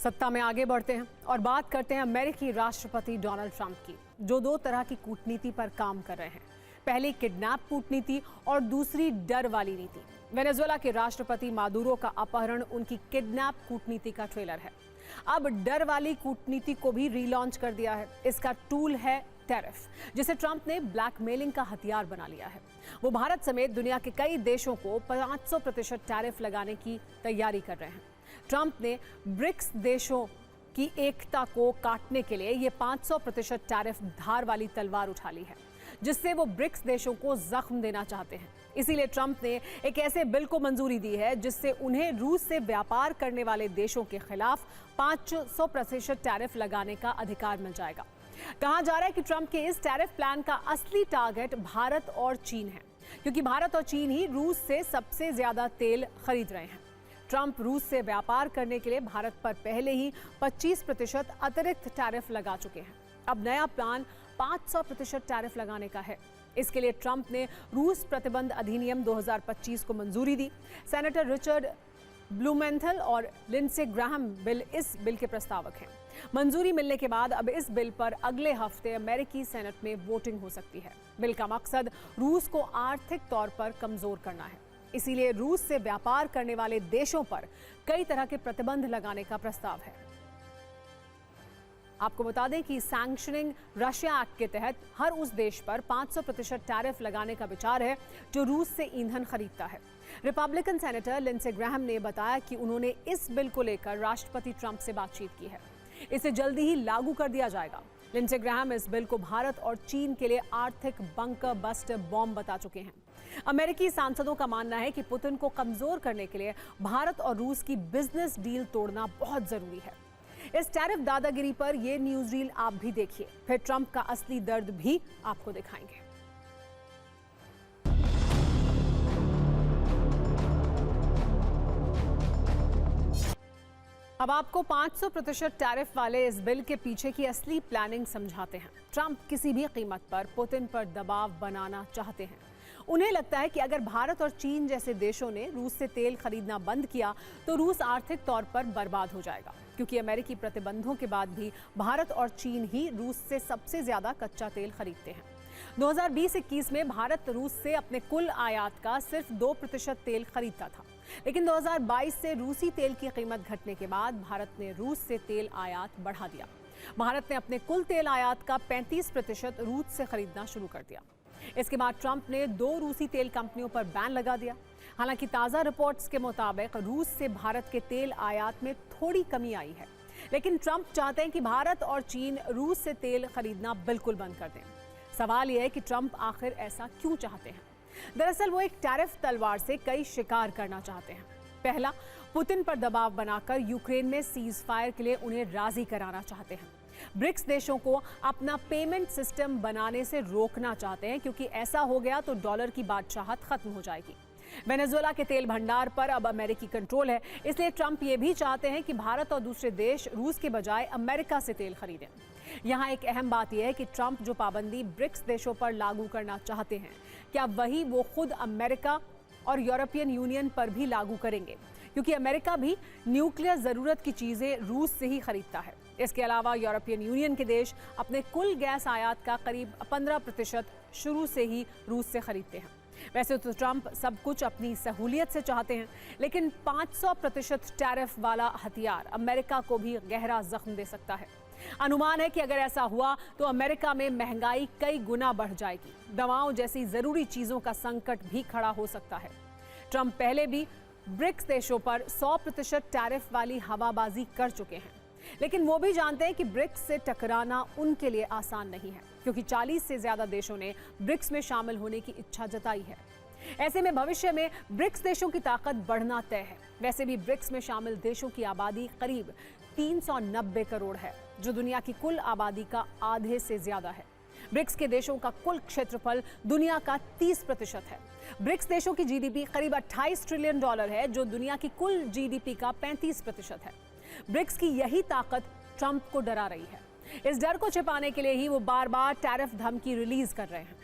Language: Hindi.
सत्ता में आगे बढ़ते हैं और बात करते हैं अमेरिकी राष्ट्रपति डोनाल्ड ट्रंप की, जो दो तरह की कूटनीति पर काम कर रहे हैं। पहली किडनैप कूटनीति और दूसरी डर वाली नीति। वेनेजुएला के राष्ट्रपति मादुरो का अपहरण उनकी किडनैप कूटनीति का ट्रेलर है। अब डर वाली कूटनीति को भी रीलॉन्च कर दिया है। इसका टूल है टैरिफ, जिसे ट्रंप ने ब्लैकमेलिंग का हथियार बना लिया है। वो भारत समेत दुनिया के कई देशों को 500% टैरिफ लगाने की तैयारी कर रहे हैं। ट्रंप ने ब्रिक्स देशों की एकता को काटने के लिए ये 500% टैरिफ धार वाली तलवार उठा ली है, जिससे वो ब्रिक्स देशों को जख्म देना चाहते हैं। इसीलिए ट्रंप ने एक ऐसे बिल को मंजूरी दी है जिससे उन्हें रूस से व्यापार करने वाले देशों के खिलाफ 500% टैरिफ लगाने का अधिकार मिल जाएगा। कहा जा रहा है कि ट्रंप के इस टैरिफ प्लान का असली टारगेट भारत और चीन है, क्योंकि भारत और चीन ही रूस से सबसे ज्यादा तेल खरीद रहे हैं। ट्रंप रूस से व्यापार करने के लिए भारत पर पहले ही 25% अतिरिक्त टैरिफ लगा चुके हैं। अब नया प्लान 500% टैरिफ लगाने का है। इसके लिए ट्रंप ने रूस प्रतिबंध अधिनियम 2025 को मंजूरी दी। सेनेटर रिचर्ड ब्लूमेंथल और लिंडसे ग्राहम बिल इस बिल के प्रस्तावक हैं। मंजूरी मिलने के बाद अब इस बिल पर अगले हफ्ते अमेरिकी सेनेट में वोटिंग हो सकती है। बिल का मकसद रूस को आर्थिक तौर पर कमजोर करना है। इसीलिए रूस से व्यापार करने वाले देशों पर कई तरह के प्रतिबंध लगाने का प्रस्ताव है। आपको बता दें कि सैंक्शनिंग रशिया एक्ट के तहत हर उस देश पर 500% टैरिफ लगाने का विचार है जो रूस से ईंधन खरीदता है। रिपब्लिकन सेनेटर लिंडसे ग्राहम ने बताया कि उन्होंने इस बिल को लेकर राष्ट्रपति ट्रंप से बातचीत की है। इसे जल्दी ही लागू कर दिया जाएगा। लिंडसे ग्राहम इस बिल को भारत और चीन के लिए आर्थिक बंकर बस्टर बॉम्ब बता चुके हैं। अमेरिकी सांसदों का मानना है कि पुतिन को कमजोर करने के लिए भारत और रूस की बिजनेस डील तोड़ना बहुत जरूरी है। इस टैरिफ दादागिरी पर यह न्यूज रील आप भी देखिए, फिर ट्रंप का असली दर्द भी आपको दिखाएंगे। अब आपको 500% टैरिफ वाले इस बिल के पीछे की असली प्लानिंग समझाते हैं। ट्रंप किसी भी कीमत पर पुतिन पर दबाव बनाना चाहते हैं। उन्हें लगता है कि अगर भारत और चीन जैसे देशों ने रूस से तेल खरीदना बंद किया तो रूस आर्थिक तौर पर बर्बाद हो जाएगा, क्योंकि अमेरिकी प्रतिबंधों के बाद भी भारत और चीन ही रूस से सबसे ज्यादा कच्चा तेल खरीदते हैं। 2020-21 में भारत रूस से अपने कुल आयात का सिर्फ 2% तेल खरीदता था, लेकिन 2022 से रूसी तेल की कीमत घटने के बाद भारत ने रूस से तेल आयात बढ़ा दिया। भारत ने अपने कुल तेल आयात का 35% रूस से खरीदना शुरू कर दिया। इसके बाद ट्रंप ने 2 रूसी तेल कंपनियों पर बैन लगा दिया। हालांकि ताज़ा रिपोर्ट्स के मुताबिक रूस से भारत के तेल आयात में थोड़ी कमी आई है, लेकिन ट्रंप चाहते हैं कि भारत और चीन रूस से तेल खरीदना बिल्कुल बंद कर दें। सवाल यह है कि ट्रंप आखिर ऐसा क्यों चाहते हैं? दरअसल वो एक टैरिफ तलवार से कई शिकार करना चाहते हैं। पहला, पुतिन पर दबाव बनाकर यूक्रेन में सीज फायर के लिए उन्हें राजी कराना चाहते हैं। ब्रिक्स देशों को अपना पेमेंट सिस्टम बनाने से रोकना चाहते हैं, क्योंकि ऐसा हो गया तो डॉलर की बादशाहत खत्म हो जाएगी। वेनेजुएला के तेल भंडार पर अब अमेरिकी कंट्रोल है, इसलिए ट्रंप ये भी चाहते हैं कि भारत और दूसरे देश रूस के बजाय अमेरिका से तेल खरीदें। यहाँ एक अहम बात यह है कि ट्रंप जो पाबंदी ब्रिक्स देशों पर लागू करना चाहते हैं, क्या वही वो खुद अमेरिका और यूरोपियन यूनियन पर भी लागू करेंगे, क्योंकि अमेरिका भी न्यूक्लियर जरूरत की चीजें रूस से ही खरीदता है। इसके अलावा यूरोपियन यूनियन के देश अपने कुल गैस आयात का करीब 15% शुरू से ही रूस से खरीदते हैं। वैसे तो ट्रंप सब कुछ अपनी सहूलियत से चाहते हैं, लेकिन 500% टैरिफ वाला हथियार अमेरिका को भी गहरा जख्म दे सकता है। अनुमान है कि अगर ऐसा हुआ तो अमेरिका में महंगाई कई गुना बढ़ जाएगी। दवाओं जैसी जरूरी चीजों का संकट भी खड़ा हो सकता है। ट्रंप पहले भी ब्रिक्स देशों पर 100% टैरिफ वाली हवाबाजी कर चुके हैं, लेकिन वो भी जानते हैं कि ब्रिक्स से टकराना उनके लिए आसान नहीं है, क्योंकि 40 से ज्यादा देशों ने ब्रिक्स में शामिल होने की इच्छा जताई है। ऐसे में भविष्य में ब्रिक्स देशों की ताकत बढ़ना तय है। वैसे भी ब्रिक्स में शामिल देशों की आबादी करीब 390 करोड़ है, जो दुनिया की कुल आबादी का आधे से ज्यादा है। ब्रिक्स के देशों का कुल क्षेत्रफल दुनिया का 30% है। ब्रिक्स देशों की जीडीपी करीब $28 ट्रिलियन है, जो दुनिया की कुल जीडीपी का 35% है। ब्रिक्स की यही ताकत ट्रंप को डरा रही है। इस डर को छिपाने के लिए ही वो बार बार टैरिफ धमकी रिलीज कर रहे हैं।